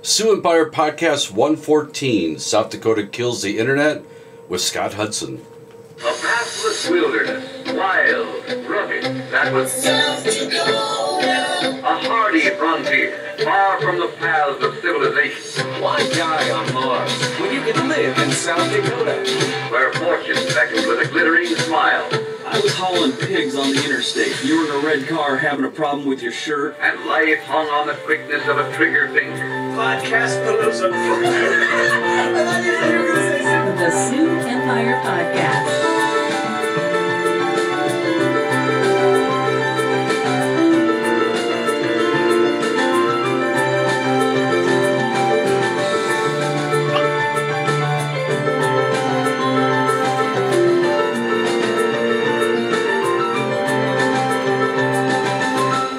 Sioux Empire Podcast 114, South Dakota Kills the Internet, with Scott Hudson. A pathless wilderness, wild, rugged, that was South Dakota. A hardy frontier, far from the paths of civilization. Why die on Mars when you can live in South Dakota? Where fortune beckons with a glittering smile. I was hauling pigs on the interstate. You were in a red car having a problem with your shirt. And life hung on the quickness of a trigger finger. Podcast Palooza. The Sioux Empire Podcast.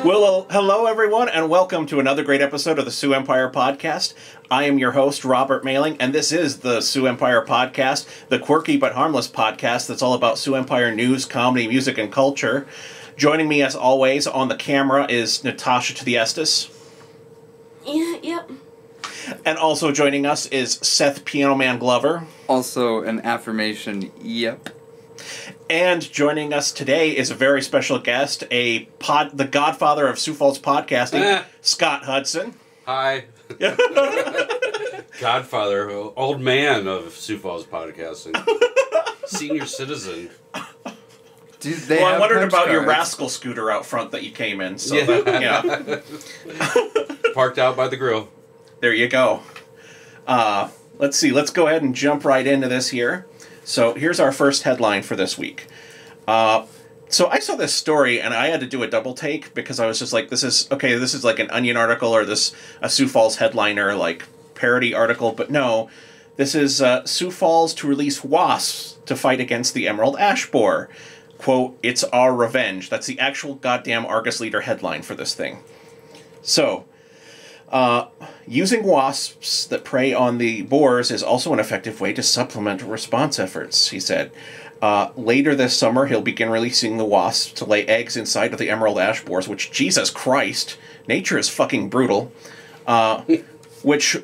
Well, hello everyone, and welcome to another great episode of the Sioux Empire Podcast. I am your host, Robert Mailing, and this is the Sioux Empire Podcast, the quirky but harmless podcast that's all about Sioux Empire news, comedy, music, and culture. Joining me, as always, on the camera is Natasha to the Estes. Yep. And also joining us is Seth Piano Man Glover. Also an affirmation, yep. And joining us today is a very special guest, the godfather of Sioux Falls podcasting, Scott Hudson. Hi. Godfather, old man of Sioux Falls podcasting. Senior citizen. Well, I wondered about your rascal scooter out front that you came in. So yeah. Parked out by the grill. There you go. Let's see. Let's go ahead and jump right into this here. So here's our first headline for this week. So I saw this story and I had to do a double take because I was just like, this is like an Onion article or a Sioux Falls headliner like parody article, but no, this is Sioux Falls to release wasps to fight against the emerald ash borer. Quote, "It's our revenge." That's the actual goddamn Argus Leader headline for this thing. So, using wasps that prey on the borers is also an effective way to supplement response efforts, he said. Later this summer, he'll begin releasing the wasps to lay eggs inside of the emerald ash borers, which, Jesus Christ, nature is fucking brutal, which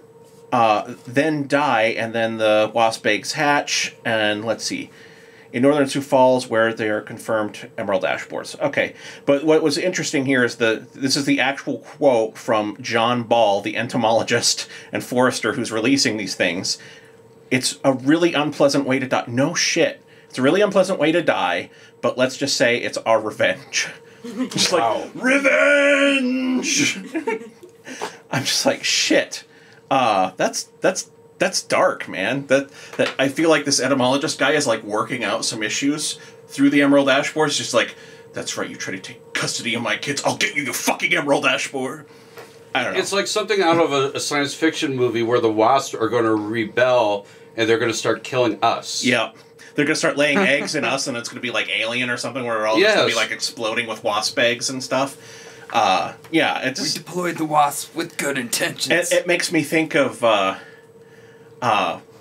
then die, and then the wasp eggs hatch, and let's see, in northern Sioux Falls, where they are confirmed emerald ash borers. Okay, but what was interesting here is this is the actual quote from John Ball, the entomologist and forester who's releasing these things. It's a really unpleasant way to die. No shit. It's a really unpleasant way to die, but let's just say it's our revenge. Just like, revenge! I'm just like, shit. That's dark, man. That I feel like this entomologist guy is like working out some issues through the emerald ash borers. Just like, that's right, you try to take custody of my kids, I'll get you, you fucking emerald ash borer. I don't know. It's like something out of a science fiction movie where the wasps are going to rebel and they're going to start killing us. Yeah. They're going to start laying eggs in us, and it's going to be like Alien or something, where we're all just going to be like exploding with wasp eggs and stuff. Yeah, it's... We deployed the wasp with good intentions. It makes me think of...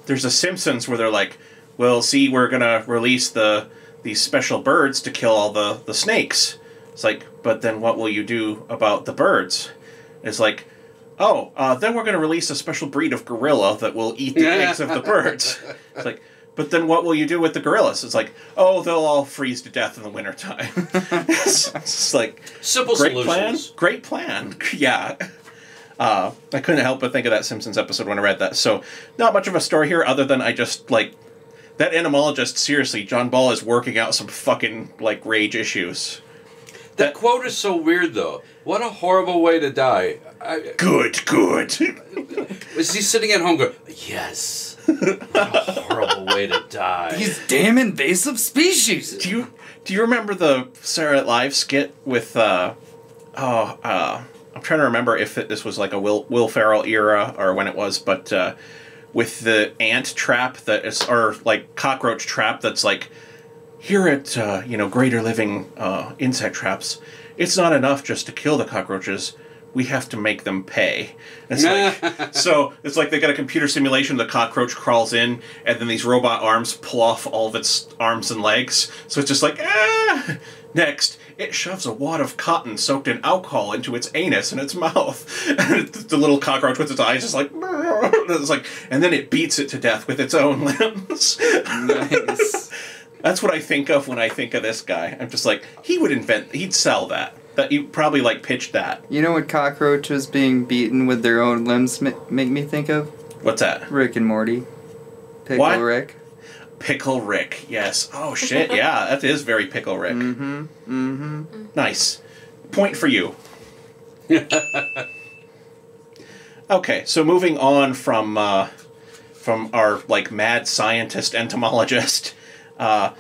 there's a Simpsons where they're like, well, see, we're going to release these special birds to kill all the snakes. It's like, but then what will you do about the birds? It's like, then we're going to release a special breed of gorilla that will eat the eggs of the birds. It's like... But then what will you do with the gorillas? It's like, they'll all freeze to death in the wintertime. It's just like... Simple solutions. Great plan. Yeah. I couldn't help but think of that Simpsons episode when I read that. So, not much of a story here, other than I just, like... That entomologist, seriously, John Ball is working out some fucking, like, rage issues. That quote is so weird, though. What a horrible way to die. Good. Is he sitting at home going, yes... What a horrible way to die. These damn invasive species. Do you remember the Saturday Night Live skit with I'm trying to remember if this was like a Will Ferrell era or when it was, but with the ant trap or like cockroach trap that's like, here at Greater Living insect traps, it's not enough just to kill the cockroaches. we have to make them pay. It's like, so it's like they got a computer simulation, the cockroach crawls in, and then these robot arms pull off all of its arms and legs. So it's just like, ah! Next, it shoves a wad of cotton soaked in alcohol into its anus and its mouth. And the little cockroach with its eyes is like, it's like, and then it beats it to death with its own limbs. Nice. That's what I think of when I think of this guy. I'm just like, he'd sell that. That you probably like pitched that. You know what cockroaches being beaten with their own limbs make me think of? What's that? Rick and Morty. Pickle What? Rick. Pickle Rick, yes. Oh shit, yeah, that is very Pickle Rick. Mm-hmm. Mm-hmm. Nice. Point for you. Okay, so moving on from our like mad scientist entomologist, a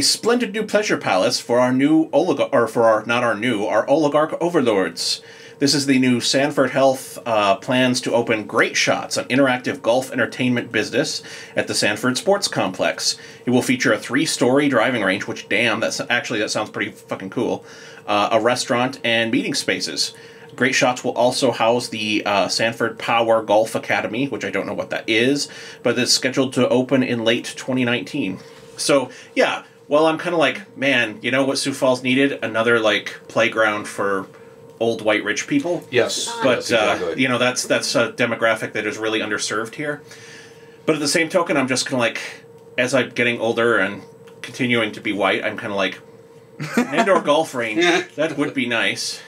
splendid new pleasure palace for our new our oligarch overlords. This is the new Sanford Health plans to open Great Shots, an interactive golf entertainment business at the Sanford Sports Complex. It will feature a 3-story driving range, which, damn, that sounds pretty fucking cool, a restaurant, and meeting spaces. Great Shots will also house the Sanford POWER Golf Academy, which I don't know what that is, but it's scheduled to open in late 2019. So, yeah, well, I'm kind of like, man, you know what Sioux Falls needed? Another, like, playground for old white rich people. Yes. But, yes, exactly. you know, that's a demographic that is really underserved here. But at the same token, I'm just kind of like, as I'm getting older and continuing to be white, I'm kind of like, an indoor golf range, that would be nice.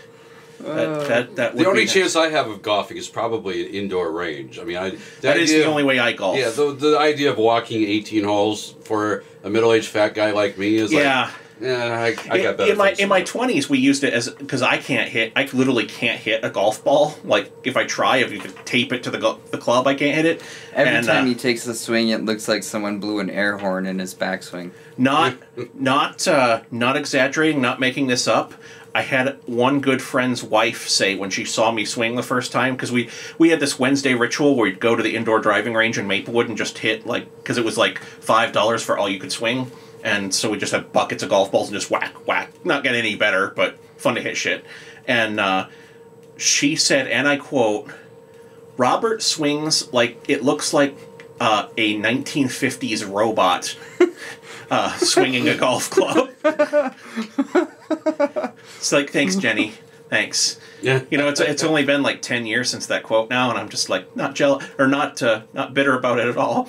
That would the only be chance I have of golfing is probably an indoor range. I mean, that is the only way I golf. Yeah, the idea of walking 18 holes for a middle-aged fat guy like me is yeah. I got better. In my 20s, we used it as because I literally can't hit a golf ball. Like if you could tape it to the club, I can't hit it. Every time he takes a swing, it looks like someone blew an air horn in his backswing. Not exaggerating, not making this up. I had one good friend's wife say when she saw me swing the first time, because we had this Wednesday ritual where we'd go to the indoor driving range in Maplewood and just hit, like, because it was like $5 for all you could swing. And so we just had buckets of golf balls and just whack, whack. Not getting any better, but fun to hit shit. And she said, and I quote, "Robert swings like it looks like a 1950s robot swinging a golf club." It's like, thanks, Jenny. Thanks. Yeah. You know, it's only been like 10 years since that quote now, and I'm just like not jealous or not bitter about it at all.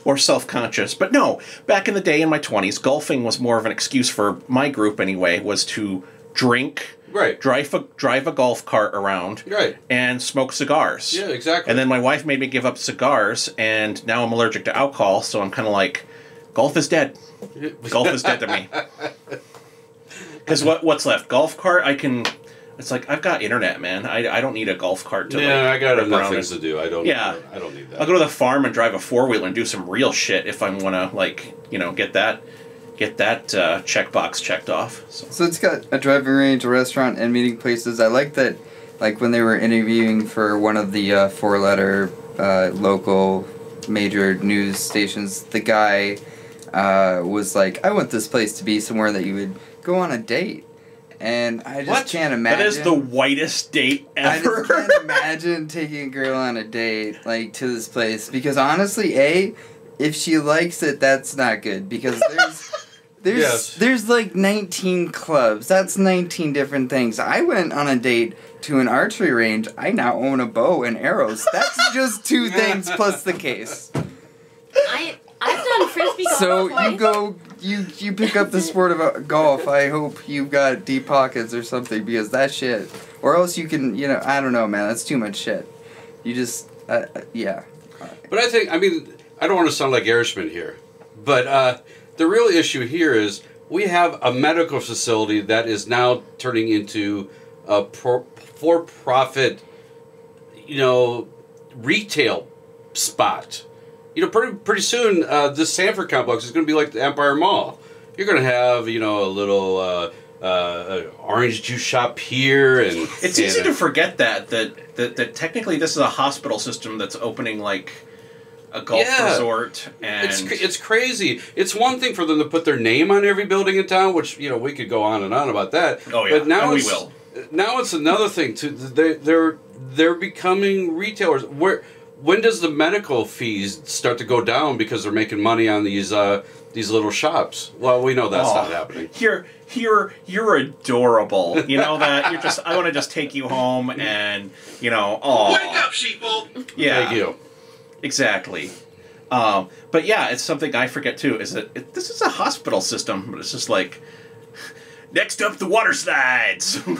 Or self-conscious. But no, back in the day in my 20s, golfing was more of an excuse for my group anyway, was to drink, right, drive a golf cart around, right, and smoke cigars. Yeah, exactly. And then my wife made me give up cigars, and now I'm allergic to alcohol, so I'm kind of like, golf is dead. Golf is dead to me. Because what's left? Golf cart, it's like, I've got internet, man. I don't need a golf cart to I got enough things to do. I don't need that. I'll go to the farm and drive a 4-wheeler and do some real shit if I want to, like, you know, get that checkbox checked off. So it's got a driving range, a restaurant, and meeting places. I like that, like, when they were interviewing for one of the 4-letter local major news stations, the guy was like, I want this place to be somewhere that you would go on a date. And I just can't imagine. That is the whitest date ever. I just can't imagine taking a girl on a date, like, to this place. Because honestly, if she likes it, that's not good. Because there's like 19 clubs. That's 19 different things. I went on a date to an archery range. I now own a bow and arrows. That's just 2 things plus the case. I've done frisbee golf. So you go, you pick up the sport of golf. I hope you've got deep pockets or something, because that shit. Or else you can, you know, I don't know, man. That's too much shit. You just, yeah. But I don't want to sound like Irishman here, but the real issue here is we have a medical facility that is now turning into a for-profit, you know, retail spot. You know, pretty soon, this Sanford complex is going to be like the Empire Mall. You're going to have, you know, a little orange juice shop here, and it's easy to forget that technically this is a hospital system that's opening like a golf resort, and it's crazy. It's one thing for them to put their name on every building in town, which, you know, we could go on and on about that. Oh yeah, but now and we will. now it's another thing too. They're becoming retailers. When does the medical fees start to go down because they're making money on these little shops? Well, we know that's not happening. You're adorable. You know that. You're just. I want to just take you home and Wake up, sheeple. Yeah. Thank you. Exactly. But yeah, it's something I forget too. Is that this is a hospital system, but it's just like. Next up, the water slides. I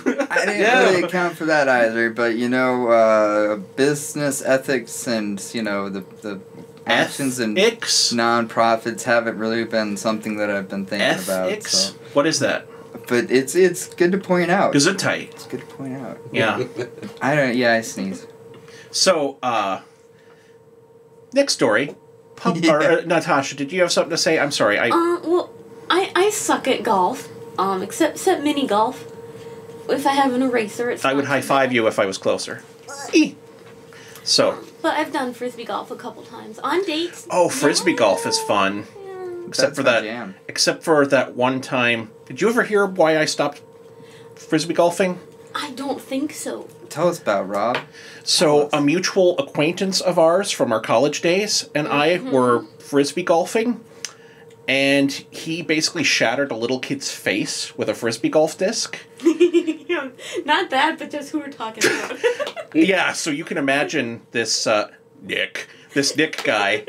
didn't really account for that either, but business ethics and the actions and nonprofits haven't really been something that I've been thinking about. So. What is that? But it's good to point out. Gesundheit. It's good to point out. Yeah. I sneeze. So, next story. Natasha, did you have something to say? I'm sorry. I suck at golf. Except mini golf. If I have an eraser, it's. I would high five you if I was closer. So. But I've done frisbee golf a couple times on dates. Oh, frisbee golf is fun. Yeah. Except for that one time. Did you ever hear why I stopped frisbee golfing? I don't think so. Tell us about Rob. So a mutual acquaintance of ours from our college days and I were frisbee golfing. And he basically shattered a little kid's face with a frisbee golf disc. Not that, but just who we're talking about. Yeah, so you can imagine this Nick guy.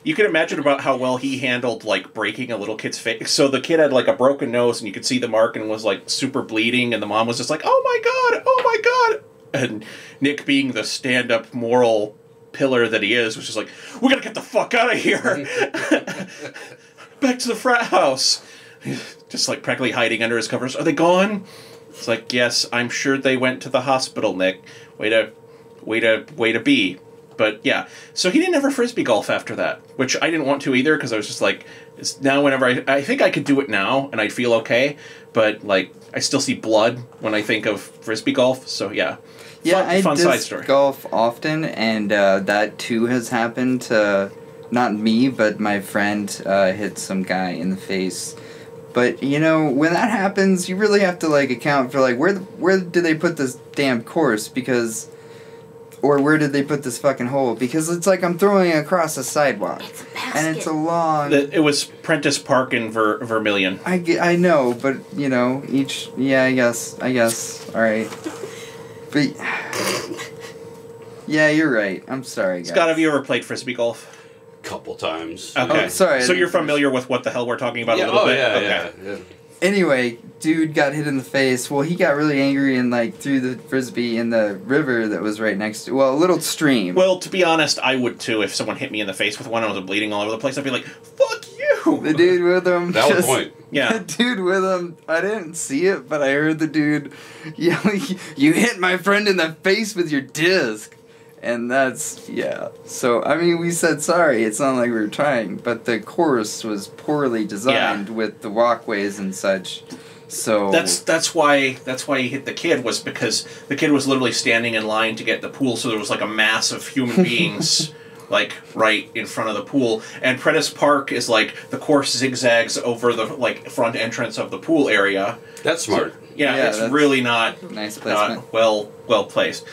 You can imagine about how well he handled breaking a little kid's face. So the kid had a broken nose, and you could see the mark, and was super bleeding. And the mom was just like, "Oh my god!" And Nick, being the stand-up moral pillar that he is, was just like, "We gotta get the fuck out of here." Back to the frat house. Just practically hiding under his covers. Are they gone? It's like, yes, I'm sure they went to the hospital, Nick. Way to be. But yeah, so he didn't ever frisbee golf after that, which I didn't want to either, because I was just like, now whenever I think I could do it now and I'd feel okay, but I still see blood when I think of frisbee golf. So yeah. Yeah, fun I side story. golf often, and that too has happened to not me, but my friend hit some guy in the face. But when that happens, you really have to account for where did they put this damn course, or where did they put this fucking hole? Because it's I'm throwing it across a sidewalk, It's a basket. and it's a long. It was Prentice Park in Vermilion. I know, but each. Yeah, I guess. All right. But yeah, you're right. I'm sorry, guys. Scott, have you ever played frisbee golf? Couple times. Okay. Oh, sorry. So you're familiar with what the hell we're talking about a little bit? Yeah. Anyway, dude got hit in the face. Well, he got really angry and threw the frisbee in the river that was right next to, a little stream. Well, to be honest, I would too. If someone hit me in the face with one and I was bleeding all over the place, I'd be like, "Fuck you!" The dude with him. Valid point. Yeah. The dude with him. I didn't see it, but I heard the dude yelling, "You hit my friend in the face with your disc." And that's, yeah. So, we said sorry. It's not like we were trying. But the course was poorly designed with the walkways and such. So... That's why he hit the kid, was because the kid was literally standing in line to get the pool. So there was a mass of human beings, right in front of the pool. And Prentice Park is the course zigzags over the, front entrance of the pool area. That's smart. So, yeah, it's really not... Nice placement. Well placed.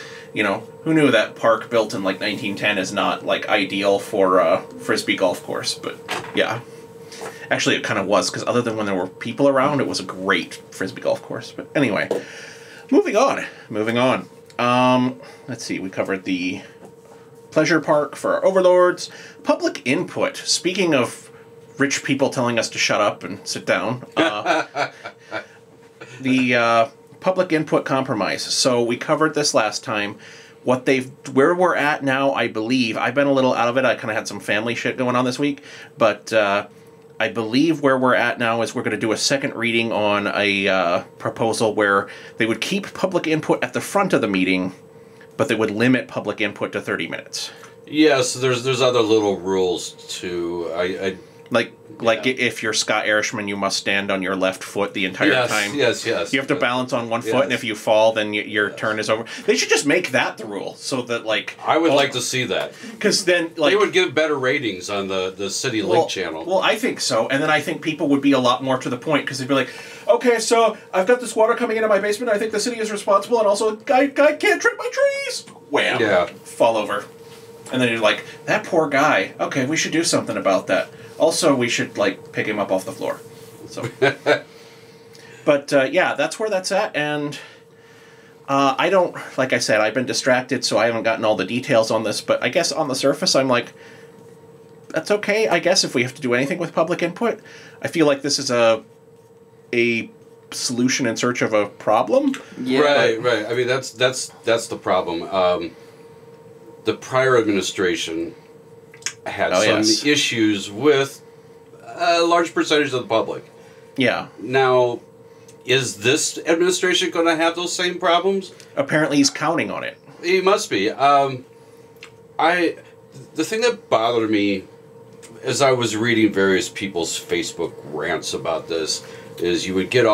Who knew that park built in 1910 is not ideal for a frisbee golf course? But yeah, actually it kind of was, because other than when there were people around, it was a great frisbee golf course. But anyway, moving on. Let's see. We covered the pleasure park for our overlords. Public input. Speaking of rich people telling us to shut up and sit down, the public input compromise. So we covered this last time. Where we're at now, I believe, I've been a little out of it. I kind of had some family shit going on this week, but I believe where we're at now is we're going to do a second reading on a proposal where they would keep public input at the front of the meeting, but they would limit public input to 30 minutes. Yes, there's other little rules too. Like if you're Scott Erishman, you must stand on your left foot the entire time. Yes. You have to balance on one foot, and if you fall, then your turn is over. They should just make that the rule, so that I would like to see that, because then they would give better ratings on the City Link channel. Well, I think so, and then I think people would be a lot more to the point, because they'd be like, okay, so I've got this water coming into my basement. I think the city is responsible, and also guy can't trim my trees. Wham! Yeah. Fall over. And then you're like, that poor guy. Okay, we should do something about that. Also, we should like pick him up off the floor. So, but yeah, that's where that's at, and I don't, like I said, I've been distracted, so I haven't gotten all the details on this. But I guess on the surface, I'm like, that's okay. I guess if we have to do anything with public input, I feel like this is a solution in search of a problem. Yeah. Right. I mean, that's the problem. The prior administration had some issues with a large percentage of the public. Yeah. Now, is this administration going to have those same problems? Apparently, he's counting on it. He must be. The thing that bothered me as I was reading various people's Facebook rants about this is you would get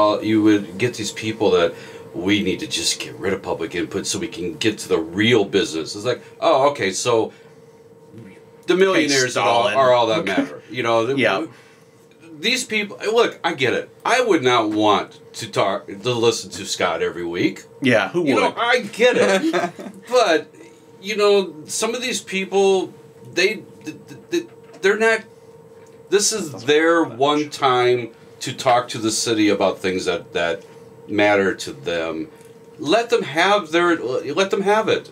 these people that we need to just get rid of public input so we can get to the real business. It's like, oh, okay, so the millionaires are all that matter. You know, yeah. These people, look, I get it. I would not want to listen to Scott every week. Yeah, who would? You know, I get it. But, you know, some of these people, they're not, this is their one time to talk to the city about things that matter to them. Let them have it.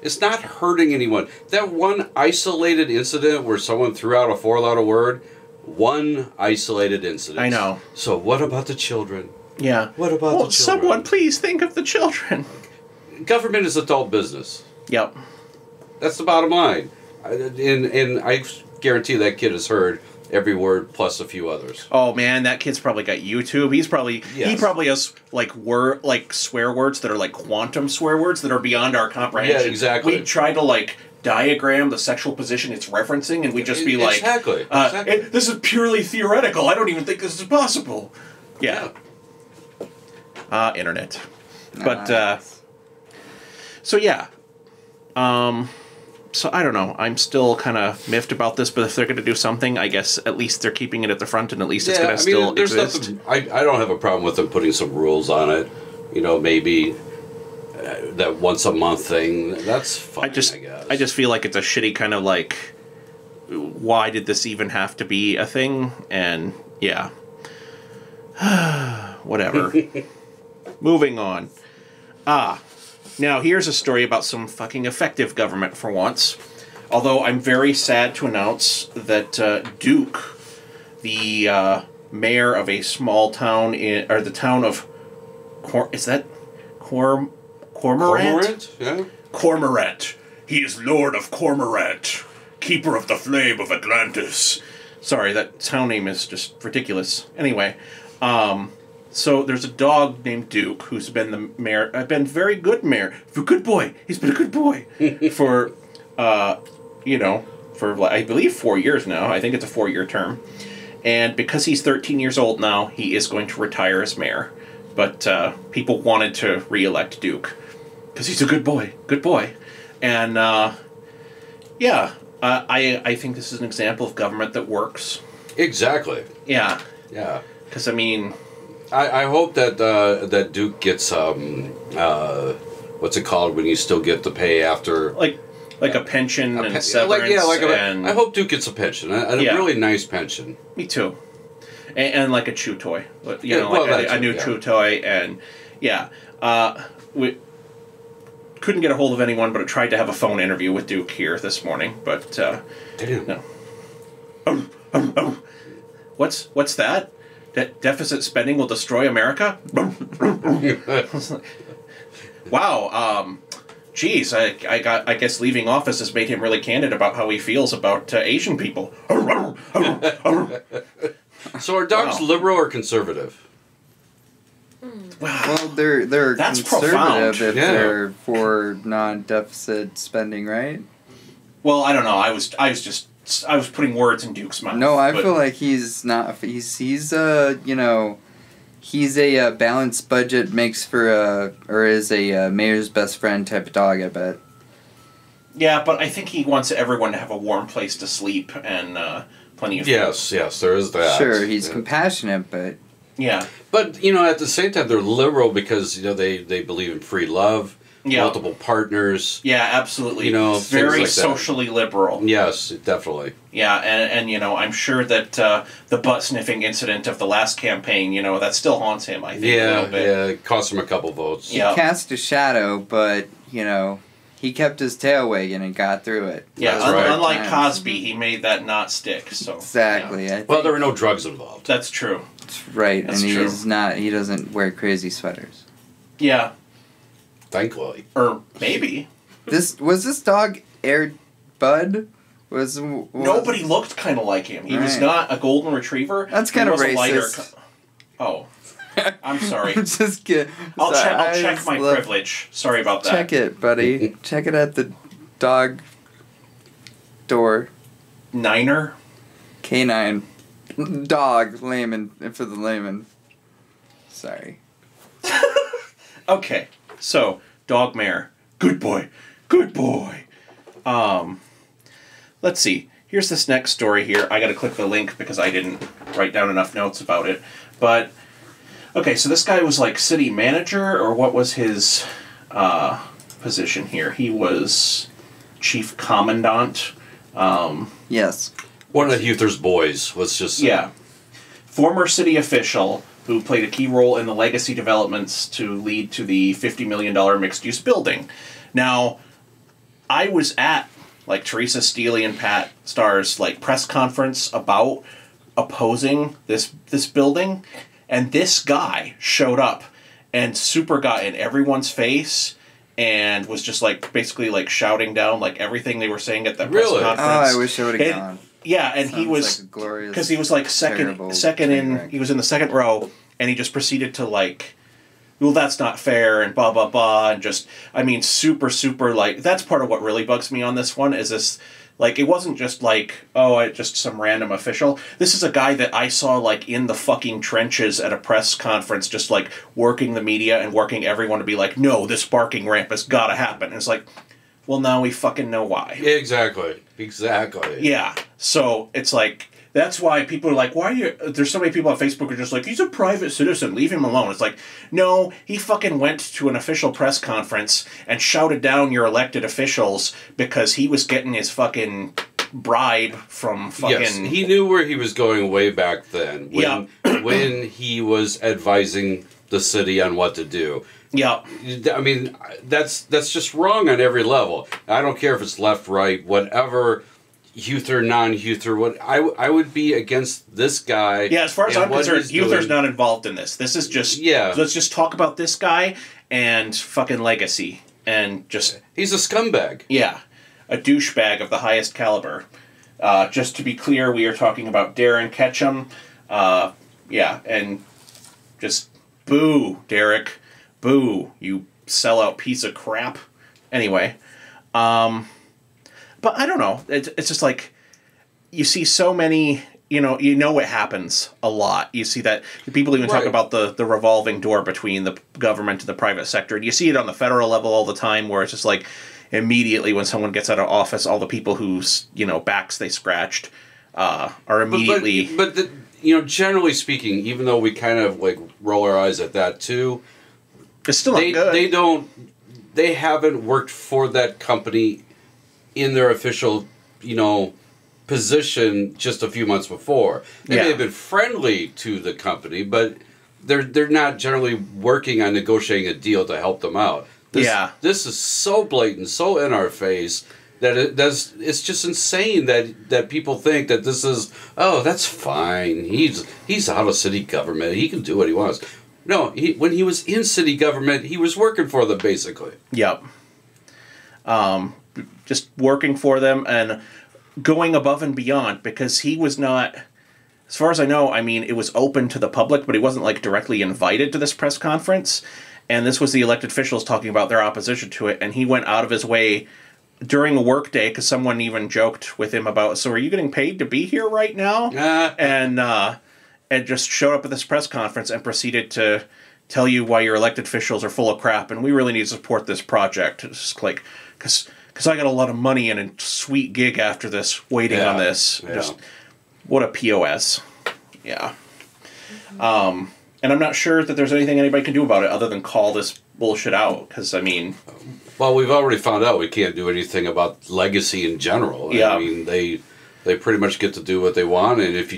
It's not hurting anyone. That one isolated incident where someone threw out a 4-letter word, one isolated incident. I know. So what about the children? Yeah. What about the children? Someone please think of the children. Government is adult business. Yep. That's the bottom line. And I guarantee that kid has heard every word plus a few others. Oh man, that kid's probably got YouTube. He probably has like swear words that are like quantum swear words that are beyond our comprehension. Yeah, exactly. We try to like diagram the sexual position it's referencing, and we just be like, exactly. This is purely theoretical. I don't even think this is possible. Yeah. Internet. But so yeah. So I don't know. I'm still kind of miffed about this, but if they're going to do something, I guess at least they're keeping it at the front, and at least it's going to still exist. I don't have a problem with them putting some rules on it. You know, maybe that once a month thing. That's fine. I guess. I just feel like it's a shitty kind of like, why did this even have to be a thing? And yeah, whatever. Moving on. Now, here's a story about some fucking effective government for once. Although I'm very sad to announce that Duke, the mayor of a small town or the town of Cormorant? Yeah. Cormorant. He is Lord of Cormorant, keeper of the flame of Atlantis. Sorry, that town name is just ridiculous. Anyway, so there's a dog named Duke who's been the mayor. I've been very good mayor. Good boy. He's been a good boy for, for I believe 4 years now. I think it's a 4-year term. And because he's 13 years old now, he is going to retire as mayor. But people wanted to re-elect Duke because he's a good boy. Good boy. And I think this is an example of government that works. Exactly. Yeah. Yeah. Because I mean. I hope that that Duke gets what's it called when you still get the pay after like a pension and severance. I hope Duke gets a pension, a really nice pension. Me too, and like a chew toy, a new chew toy, and we couldn't get a hold of anyone, but I tried to have a phone interview with Duke here this morning, but no. What's that? Deficit spending will destroy America? Wow. Geez, I guess leaving office has made him really candid about how he feels about Asian people. So are dogs liberal or conservative? Well, they're That's conservative profound. if they're for non-deficit spending, right? Well, I don't know. I was putting words in Duke's mouth. No, I feel like he's not. He's a balanced budget makes for is a mayor's best friend type of dog. I bet. Yeah, but I think he wants everyone to have a warm place to sleep and plenty of food. Yes, there is that. Sure, he's compassionate, but Yeah. But, you know, at the same time, they're liberal because, you know, they believe in free love, multiple partners. Yeah, absolutely. You know, very like socially liberal. Yes, definitely. Yeah, and you know, I'm sure that the butt-sniffing incident of the last campaign, you know, that still haunts him, I think, a little bit. Yeah, it cost him a couple votes. He cast a shadow, but, you know, he kept his tail wagging and got through it. Yeah, unlike Cosby, he made that not stick. So exactly. Yeah. Well, there were no drugs involved. That's true. That's right, That's and true. he doesn't wear crazy sweaters. Yeah. Thankfully. Or maybe. Was this dog Air Bud? Nobody looked kind of like him. He was not a golden retriever. That's kind of racist. Oh. I'm sorry. I'm just kidding. I'll check my privilege. Sorry about that. Check it, buddy. Check it at the dog door. Niner? Canine. Dog. Layman. For the layman. Sorry. Okay. So, dog mare. Good boy. Good boy. Let's see. Here's this next story here. I gotta click the link because I didn't write down enough notes about it. But okay, so this guy was like city manager, or what was his position here? He was chief commandant. Yes. One of Huther's boys, let's just say. Yeah. Former city official who played a key role in the legacy developments to lead to the $50 million mixed-use building. Now, I was at like Teresa Steele and Pat Starr's like press conference about opposing this building. And this guy showed up and super got in everyone's face and was just like basically like shouting down like everything they were saying at the press conference. Oh, I wish I would have gone. Yeah, and he was because he was like second in. He was in the second row, and he just proceeded to like, well, that's not fair, and blah blah blah, and just I mean, super like that's part of what really bugs me on this one is this. Like, it wasn't just like, oh, just some random official. This is a guy that I saw, like, in the fucking trenches at a press conference, just, like, working the media and working everyone to be like, no, this barking ramp has gotta happen. And it's like, well, now we fucking know why. Exactly. Yeah. So, it's like, that's why people are like, why are you... There's so many people on Facebook who are just like, he's a private citizen, leave him alone. It's like, no, he fucking went to an official press conference and shouted down your elected officials because he was getting his fucking bribe from fucking... Yes, he knew where he was going way back then. When he was advising the city on what to do. Yeah. I mean, that's just wrong on every level. I don't care if it's left, right, whatever... Huther, non-Huther, what I would be against this guy. Yeah, as far as I'm concerned, Huther's not involved in this. This is just let's just talk about this guy and fucking legacy and just he's a scumbag. Yeah, a douchebag of the highest caliber. Just to be clear, we are talking about Darren Ketchum. Yeah, and just boo, Derek, boo, you sellout piece of crap. Anyway, But I don't know. It's just like you see so many. You know what happens a lot. You see that people even talk about the revolving door between the government and the private sector. And you see it on the federal level all the time, where it's just like immediately when someone gets out of office, all the people whose backs they scratched are immediately. But generally speaking, even though we kind of like roll our eyes at that too, it's still not good. They haven't worked for that company in their official, position just a few months before. They may have been friendly to the company, but they're not generally working on negotiating a deal to help them out. This is so blatant, so in our face that it's just insane that people think that this is, oh, that's fine. He's out of city government. He can do what he wants. No, when he was in city government, he was working for them basically. Yep. Just working for them and going above and beyond because he was not, as far as I know, I mean, it was open to the public, but he wasn't like directly invited to this press conference. And this was the elected officials talking about their opposition to it. And he went out of his way during a work day because someone even joked with him about, so are you getting paid to be here right now? And just showed up at this press conference and proceeded to tell you why your elected officials are full of crap and we really need to support this project. It's just like, because I got a lot of money and a sweet gig after this, waiting on this. Yeah. Just what a POS. Yeah. And I'm not sure that there's anything anybody can do about it other than call this bullshit out. Because, I mean... Well, we've already found out we can't do anything about legacy in general. Yeah. I mean, they pretty much get to do what they want, and if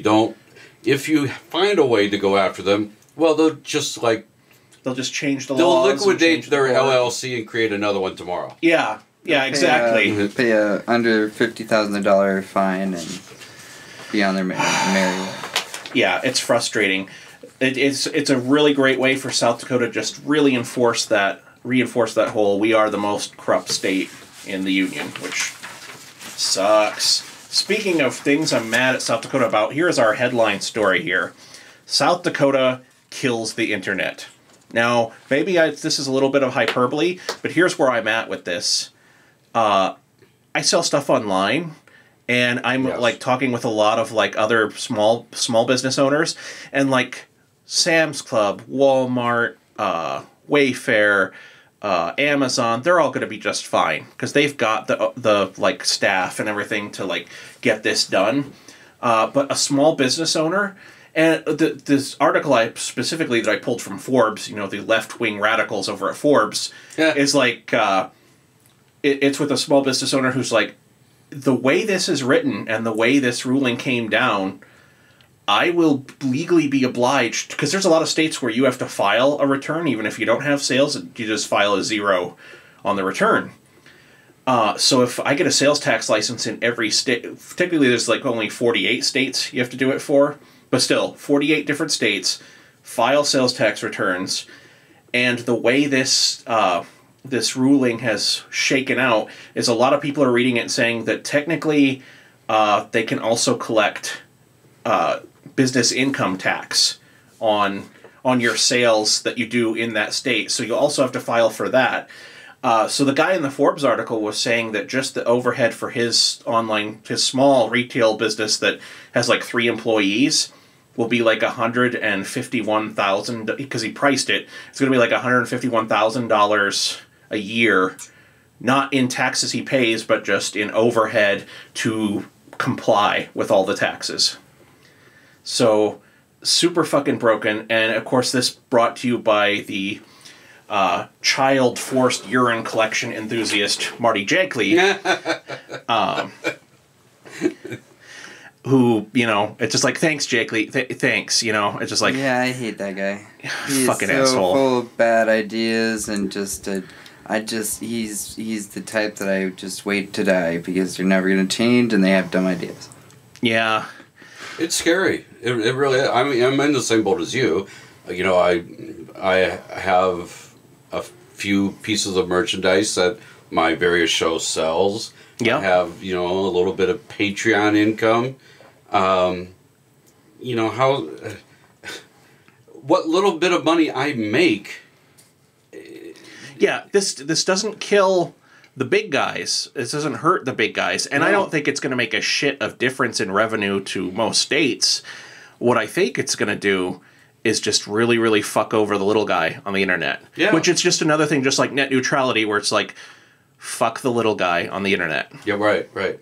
you find a way to go after them, well, they'll just change the laws. They'll liquidate the their board. LLC and create another one tomorrow. Yeah. Yeah, exactly. Pay a under $50,000 fine and be on their merry way. Yeah, it's frustrating. It's a really great way for South Dakota to just really reinforce that whole we are the most corrupt state in the union, which sucks. Speaking of things I'm mad at South Dakota about, here's our headline story here. South Dakota kills the internet. Now, maybe this is a little bit of hyperbole, but here's where I'm at with this. I sell stuff online, and I'm like talking with a lot of like other small business owners, and like Sam's Club, Walmart, Wayfair, Amazon, they're all going to be just fine because they've got the like staff and everything to like get this done. But a small business owner, and this article that I pulled from Forbes, you know, the left-wing radicals over at Forbes, is like it's with a small business owner who's like, the way this is written and the way this ruling came down, I will legally be obliged, because there's a lot of states where you have to file a return even if you don't have sales. You just file a 0 on the return. So if I get a sales tax license in every state, technically there's like only 48 states you have to do it for, but still 48 different states file sales tax returns, and the way this this ruling has shaken out is a lot of people are reading it and saying that technically they can also collect business income tax on your sales that you do in that state. So you also have to file for that. So the guy in the Forbes article was saying that just the overhead for his small retail business that has like 3 employees will be like $151,000, because he priced it. It's going to be like $151,000 a year, not in taxes he pays, but just in overhead to comply with all the taxes. So, super fucking broken. And of course, this brought to you by the child forced urine collection enthusiast Marty Jekyll, who, you know, it's just like, thanks, Jekyll, thanks, you know, it's just like, yeah, I hate that guy. He's fucking so asshole, full of bad ideas, and he's the type that I just wait to die, because they're never gonna change and they have dumb ideas. Yeah. It's scary. It really is. I mean, I'm in the same boat as you. You know, I have a few pieces of merchandise that my various show sells. Yeah. I have, you know, a little bit of Patreon income. You know, what little bit of money I make. Yeah, this doesn't kill the big guys. This doesn't hurt the big guys. And no. I don't think it's going to make a shit of difference in revenue to most states. What I think it's going to do is just really, really fuck over the little guy on the internet. Yeah. Which it's just another thing, just like net neutrality, where it's like, fuck the little guy on the internet. Yeah, right.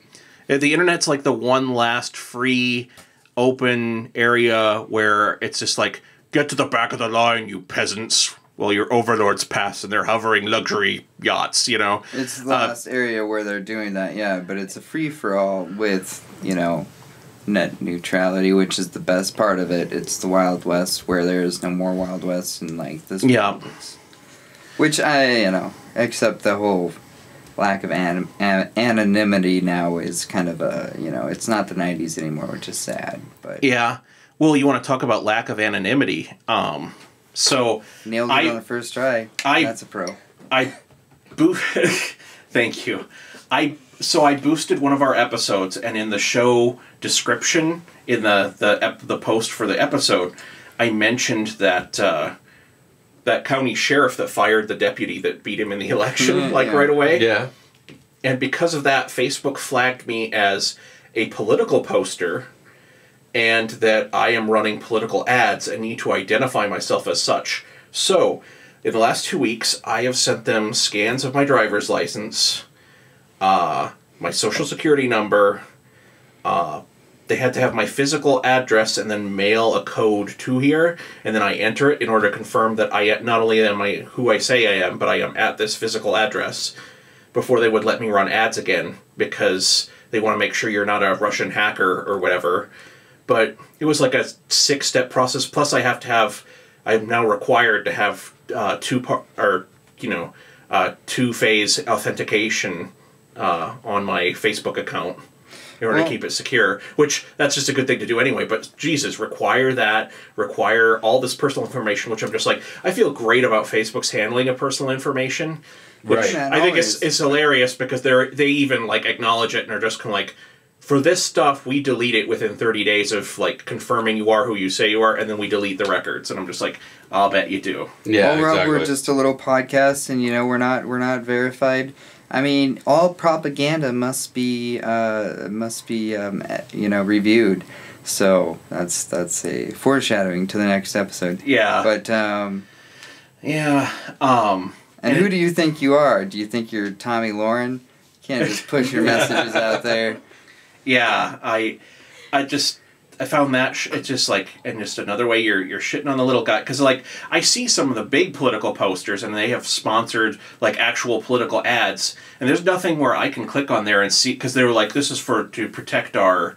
The internet's like the one last free, open area where it's just like, get to the back of the line, you peasants, while your overlords pass and they're hovering luxury yachts, you know? It's the last area where they're doing that, yeah, but it's a free-for-all with, you know, net neutrality, which is the best part of it. It's the Wild West, where there's no more Wild West and, like, this. Yeah. Which except the whole lack of anonymity now is kind of a, you know, it's not the 90s anymore, which is sad. But yeah. Well, you want to talk about lack of anonymity. So nailed it on the first try. That's a pro. Thank you. I boosted one of our episodes, and in the show description, in the post for the episode, I mentioned that that county sheriff that fired the deputy that beat him in the election, right away. Yeah. And because of that, Facebook flagged me as a political poster, and that I am running political ads and need to identify myself as such. So, in the last 2 weeks, I have sent them scans of my driver's license, my social security number, they had to have my physical address and then mail a code to here, and then I enter it in order to confirm that I not only am I who I say I am, but I am at this physical address before they would let me run ads again, because they want to make sure you're not a Russian hacker or whatever. But it was like a 6-step process. Plus, I'm now required to have two-phase authentication on my Facebook account in order to keep it secure. Which that's just a good thing to do anyway. But Jesus, require all this personal information, which I'm just like, I feel great about Facebook's handling of personal information. Which I think it's hilarious because they even like acknowledge it and are just kind of like, for this stuff, we delete it within 30 days of like confirming you are who you say you are, and then we delete the records. And I'm just like, I'll bet you do. Yeah, exactly. We're just a little podcast, and we're not verified. I mean, all propaganda must be reviewed. So that's a foreshadowing to the next episode. Yeah. But yeah. And who do you think you are? Do you think you're Tommy Lauren? You can't just push your messages out there. Yeah, I found that it's just like, and just another way you're shitting on the little guy, because like I see some of the big political posters and they have sponsored like actual political ads, and there's nothing where I can click on there and see, because they were like, this is to protect our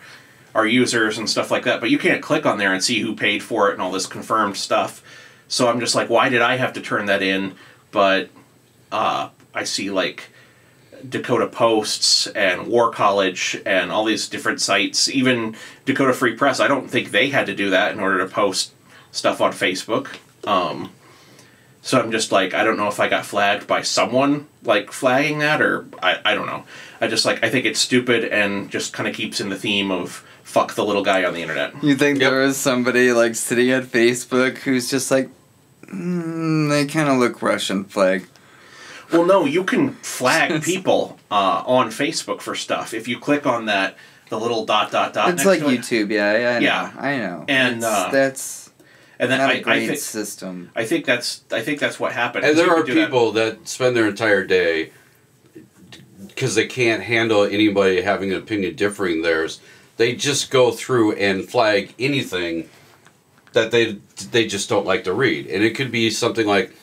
users and stuff like that, but you can't click on there and see who paid for it and all this confirmed stuff. So I'm just like, why did I have to turn that in? But I see like Dakota Posts and War College and all these different sites, even Dakota Free Press. I don't think they had to do that in order to post stuff on Facebook. So I'm just like, I don't know if I got flagged by someone like flagging that, or I don't know. I think it's stupid and just kind of keeps in the theme of fuck the little guy on the internet. You think there was somebody like sitting at Facebook who's just like, they kind of look Russian flag. Well, no, you can flag people on Facebook for stuff. If you click on the little dot. It's like YouTube, yeah, I know. And that's then not a great system. I think that's what happened. And there are people that spend their entire day, because they can't handle anybody having an opinion differing theirs, they just go through and flag anything that they just don't like to read. And it could be something like,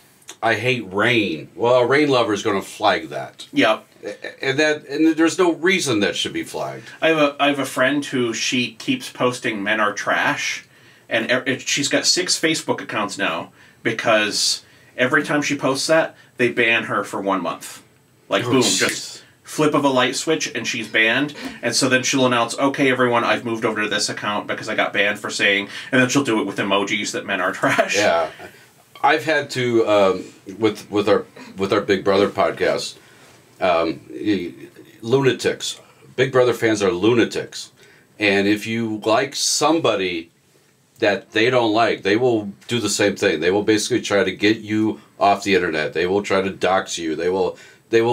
I hate rain. Well, a rain lover is going to flag that. Yep. And there's no reason that should be flagged. I have a friend who she keeps posting men are trash, and she's got 6 Facebook accounts now because every time she posts that, they ban her for 1 month. Like, boom, just flip of a light switch and she's banned. And so then she'll announce, okay, everyone, I've moved over to this account because I got banned for saying, and then she'll do it with emojis that men are trash. Yeah. I've had to, with our Big Brother podcast, lunatics. Big Brother fans are lunatics. And if you like somebody that they don't like, they will do the same thing. They will basically try to get you off the internet. They will try to dox you. They will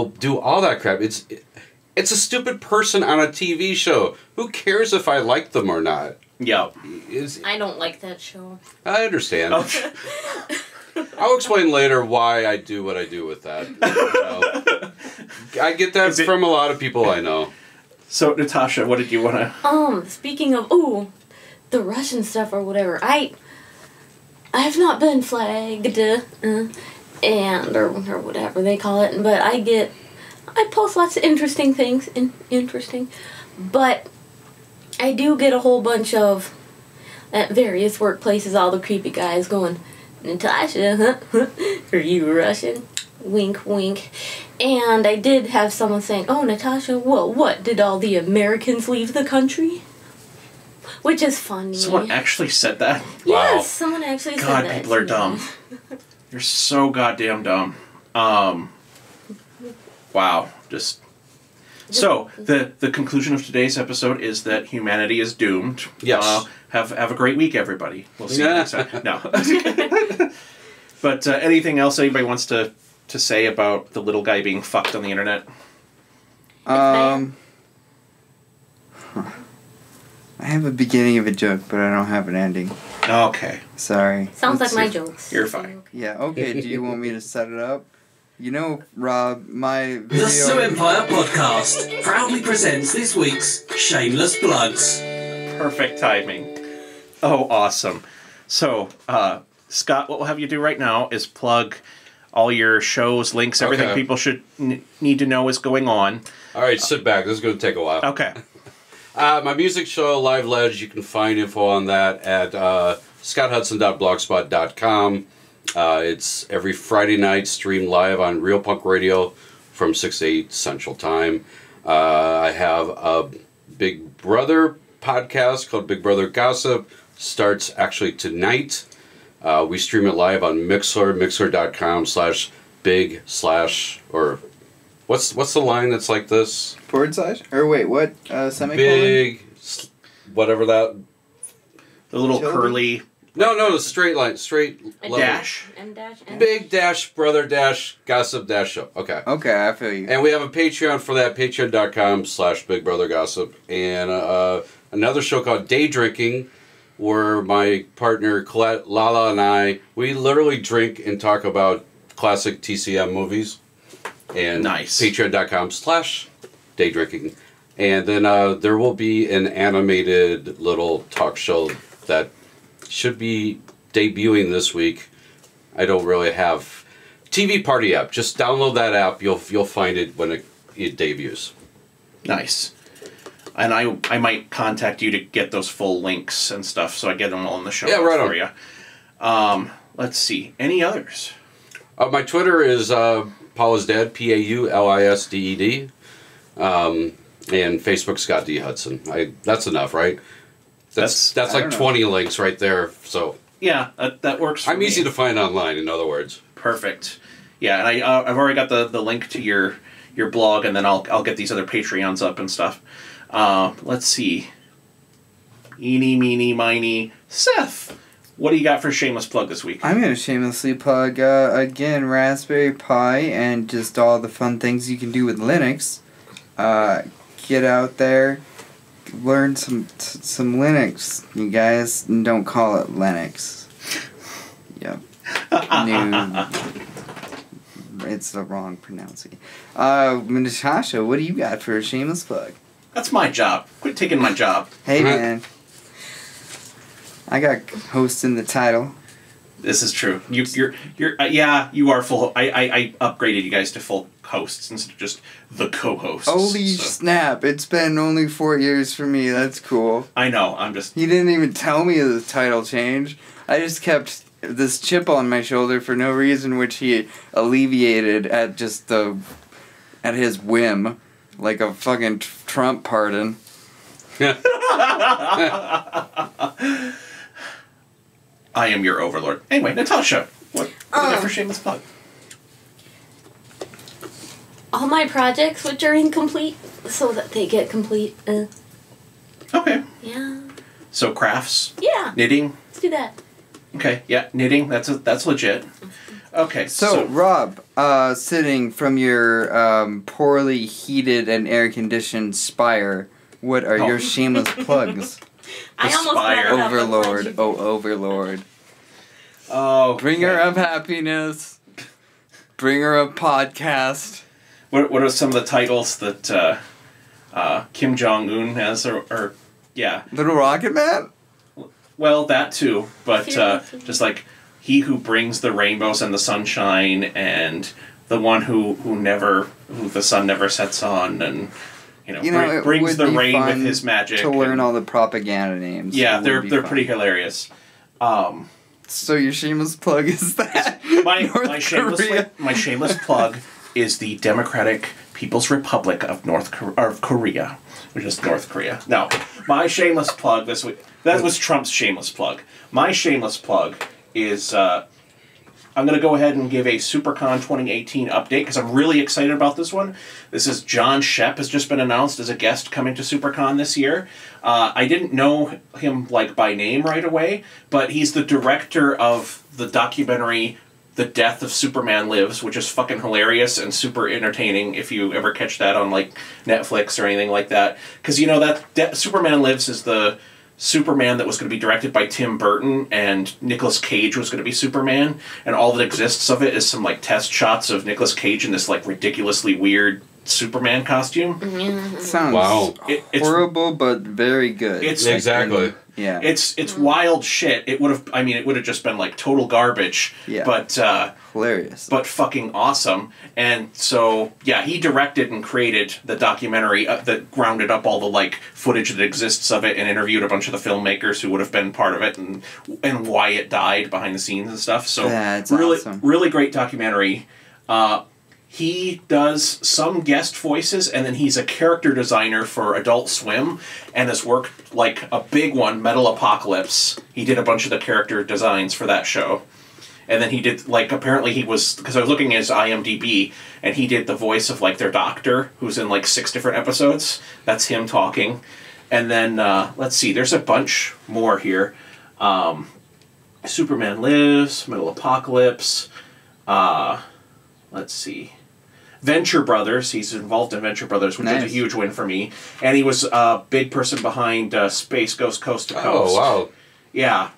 do all that crap. It's a stupid person on a TV show. Who cares if I like them or not? Yeah. I don't like that show. I understand. Oh. I'll explain later why I do what I do with that. I get that from a lot of people I know. So, Natasha, what did you want to... Speaking of, the Russian stuff or whatever, I have not been flagged, or whatever they call it, but I post lots of interesting things, but I do get a whole bunch of, at various workplaces, all the creepy guys going, Natasha, are you Russian? Wink, wink. And I did have someone saying, oh, Natasha, well, what, did all the Americans leave the country? Which is funny. Someone actually said that? Yes, Wow. someone actually said God, that. people are dumb. You're so goddamn dumb. Wow. Just... So, the conclusion of today's episode is that humanity is doomed. Yes. Have a great week, everybody. We'll see you next time. No. But anything else anybody wants to say about the little guy being fucked on the internet? I have a beginning of a joke, but I don't have an ending. Okay. Sorry. Sounds like my jokes. You're fine. Yeah, okay. Do you want me to set it up? You know, Rob, my video... The Sioux Empire Podcast proudly presents this week's Shameless Plugs. Perfect timing. Oh, awesome. So, Scott, what we'll have you do right now is plug all your shows, links, everything people should need to know is going on. All right, sit back. This is going to take a while. Okay. My music show, Live Ledge, you can find info on that at scotthudson.blogspot.com. It's every Friday night, streamed live on Real Punk Radio from 6 to 8 Central Time. I have a Big Brother podcast called Big Brother Gossip. Starts actually tonight. We stream it live on Mixler, mixler.com/big/ or what's the line that's like this? Forward slash? Or wait, what? Semicolon? Big, whatever that. The little Tilde? curly... No, the straight line, straight level. Dash. M dash. M Big dash brother dash gossip dash show. Okay. Okay, I feel you. And we have a Patreon for that, patreon.com/Big Brother Gossip. And another show called Day Drinking, where my partner Colette, Lala, and I, we literally drink and talk about classic TCM movies. And nice. Patreon.com/Day Drinking. And then there will be an animated little talk show that should be debuting this week. I don't really have TV Party app. Just download that app. You'll find it when it debuts. Nice. And I might contact you to get those full links and stuff, so I get them all in the show notes right for you. Let's see. Any others? My Twitter is Paul is Dead, PAULISDED. And Facebook, Scott D. Hudson. That's enough, right? That's like 20 links right there. So yeah, that works for I'm me. easy to find online, in other words. Perfect. Yeah, and I've already got the link to your blog, and then I'll get these other Patreons up and stuff. Let's see. Eeny, meeny, miny. Seth, what do you got for shameless plug this week? I'm going to shamelessly plug, again, Raspberry Pi and just all the fun things you can do with Linux. Get out there, learn some Linux, you guys, and don't call it Linux. Yep. It's the wrong pronunciation. Natasha, what do you got for a shameless plug? That's my job. Quit taking my job. Hey, man. I got host in the title. This is true. You're yeah, you are full. I upgraded you guys to full hosts instead of just the co-hosts. Holy snap! It's been only 4 years for me. That's cool. I know. I'm just. He didn't even tell me the title change. I just kept this chip on my shoulder for no reason, which he alleviated at his whim, like a fucking Trump pardon. I am your overlord. Anyway, Natasha, what do you got for shameless plug? All my projects, which are incomplete, so that they get complete. Okay. Yeah. So crafts. Yeah. Knitting. Let's do that. Okay. Yeah, knitting. That's legit. Okay. So Rob, sitting from your poorly heated and air conditioned spire, what are your shameless plugs? I almost brought it up. Overlord. Oh, Overlord. Oh. Bringer of happiness. Bringer of podcast. What are some of the titles that Kim Jong-un has? Or yeah. Little Rocket Man? Well, that too. But just like he who brings the rainbows and the sunshine, and the one who the sun never sets on, and brings the rain with his magic. To learn all the propaganda names. Yeah, they're pretty hilarious. So your shameless plug is that? My shameless plug is the Democratic People's Republic of Korea, which is North Korea. No, my shameless plug this week. That was Trump's shameless plug. My shameless plug is I'm going to go ahead and give a SuperCon 2018 update because I'm really excited about this one. This is John Shepp has just been announced as a guest coming to SuperCon this year. I didn't know him by name right away, but he's the director of the documentary The Death of Superman Lives, which is fucking hilarious and super entertaining if you ever catch that on Netflix or anything like that. Because Superman Lives is the Superman that was going to be directed by Tim Burton, and Nicolas Cage was going to be Superman, and all that exists of it is some test shots of Nicolas Cage in this ridiculously weird Superman costume. Sounds Wow. It's horrible, but very good. It's Exactly. Yeah. It's wild shit. It would have. I mean, it would have just been like total garbage. Yeah. But hilarious. but fucking awesome. And so yeah, he directed and created the documentary that grounded up all the like footage that exists of it and interviewed a bunch of the filmmakers who would have been part of it and why it died behind the scenes and stuff. So That's really awesome. really great documentary. He does some guest voices, and then he's a character designer for Adult Swim, and has worked, like, a big one, Metal Apocalypse. He did a bunch of the character designs for that show. And then he did, like, apparently he was, because I was looking at his IMDb, and he did the voice of, like, their doctor, who's in, like, 6 different episodes. That's him talking. And then, let's see, there's a bunch more here. Superman Lives, Metal Apocalypse, let's see. Venture Brothers. He's involved in Venture Brothers, which is a huge win for me. And he was a big person behind Space Ghost Coast to Coast. Oh, wow. Yeah.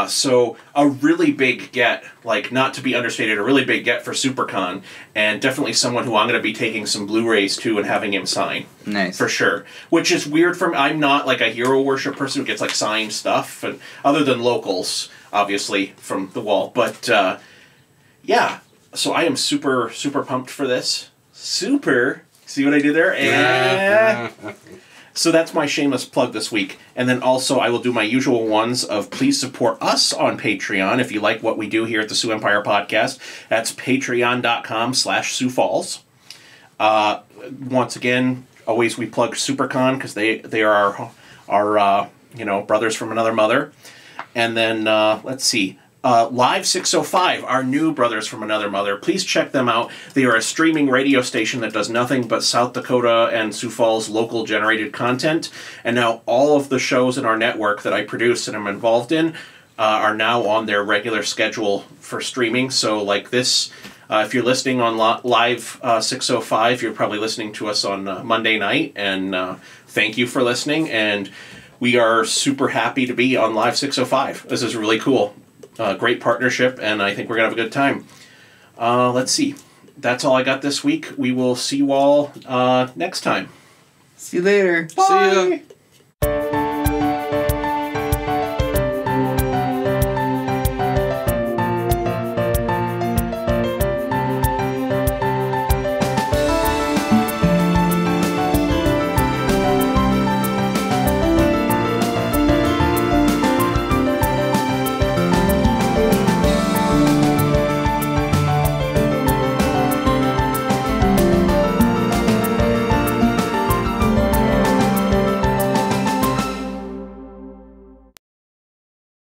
So a really big get, like not to be understated, a really big get for SuperCon, and definitely someone who I'm going to be taking some Blu-rays to and having him sign. Nice. For sure. Which is weird for me. I'm not like a hero worship person who gets like signed stuff, and other than locals, obviously, from the wall. But yeah. So I am super, super pumped for this. Super. See what I did there? Yeah. So that's my shameless plug this week. And then also I will do my usual ones of please support us on Patreon if you like what we do here at the Sioux Empire Podcast. That's patreon.com/Sioux Falls. Once again, always we plug SuperCon because they are our brothers from another mother. And then let's see. Live 605, our new brothers from another mother. Please check them out. They are a streaming radio station that does nothing but South Dakota and Sioux Falls local generated content. And now all of the shows in our network that I produce and am involved in are now on their regular schedule for streaming. So like this, if you're listening on Live 605, you're probably listening to us on Monday night. And thank you for listening. And we are super happy to be on Live 605. This is really cool. Great partnership, and I think we're going to have a good time. Let's see. That's all I got this week. We will see you all next time. See you later. Bye. See ya.